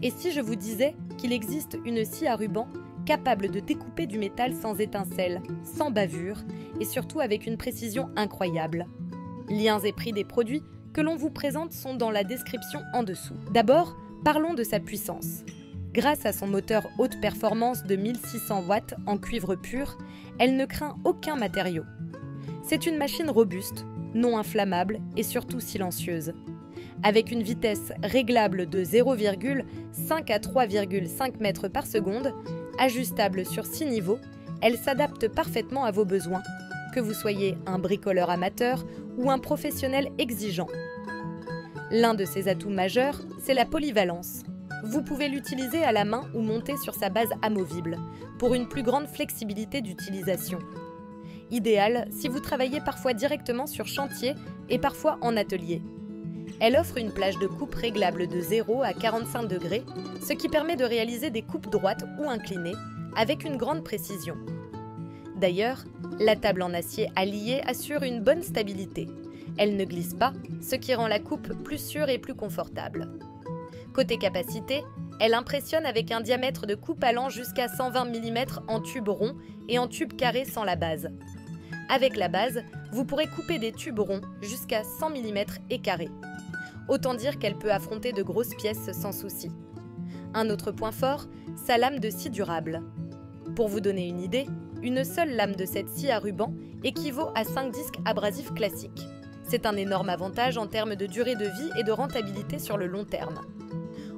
Et si je vous disais qu'il existe une scie à ruban capable de découper du métal sans étincelle, sans bavure et surtout avec une précision incroyable? Liens et prix des produits que l'on vous présente sont dans la description en dessous. D'abord, parlons de sa puissance. Grâce à son moteur haute performance de 1600 watts en cuivre pur, elle ne craint aucun matériau. C'est une machine robuste, non inflammable et surtout silencieuse. Avec une vitesse réglable de 0,5 à 3,5 mètres par seconde, ajustable sur 6 niveaux, elle s'adapte parfaitement à vos besoins, que vous soyez un bricoleur amateur ou un professionnel exigeant. L'un de ses atouts majeurs, c'est la polyvalence. Vous pouvez l'utiliser à la main ou monter sur sa base amovible, pour une plus grande flexibilité d'utilisation. Idéal si vous travaillez parfois directement sur chantier et parfois en atelier. Elle offre une plage de coupe réglable de 0 à 45 degrés, ce qui permet de réaliser des coupes droites ou inclinées, avec une grande précision. D'ailleurs, la table en acier allié assure une bonne stabilité. Elle ne glisse pas, ce qui rend la coupe plus sûre et plus confortable. Côté capacité, elle impressionne avec un diamètre de coupe allant jusqu'à 120 mm en tube rond et en tube carré sans la base. Avec la base, vous pourrez couper des tubes ronds jusqu'à 100 mm et carrés. Autant dire qu'elle peut affronter de grosses pièces sans souci. Un autre point fort, sa lame de scie durable. Pour vous donner une idée, une seule lame de cette scie à ruban équivaut à 5 disques abrasifs classiques. C'est un énorme avantage en termes de durée de vie et de rentabilité sur le long terme.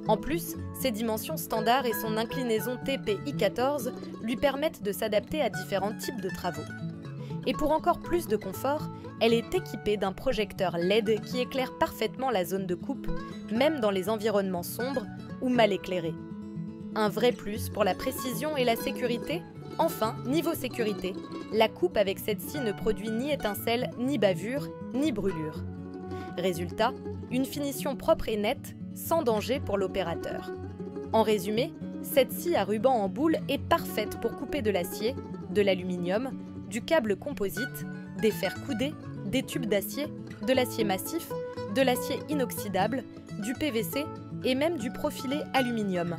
En plus, ses dimensions standards et son inclinaison TPI14 lui permettent de s'adapter à différents types de travaux. Et pour encore plus de confort, elle est équipée d'un projecteur LED qui éclaire parfaitement la zone de coupe, même dans les environnements sombres ou mal éclairés. Un vrai plus pour la précision et la sécurité. Enfin, niveau sécurité, la coupe avec cette scie ne produit ni étincelles, ni bavure, ni brûlure. Résultat, une finition propre et nette, sans danger pour l'opérateur. En résumé, cette scie à ruban en boule est parfaite pour couper de l'acier, de l'aluminium, du câble composite, des fers coudés, des tubes d'acier, de l'acier massif, de l'acier inoxydable, du PVC et même du profilé aluminium.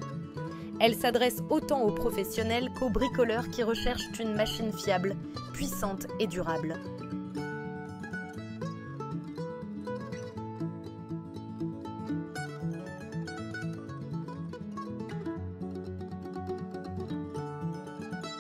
Elle s'adresse autant aux professionnels qu'aux bricoleurs qui recherchent une machine fiable, puissante et durable.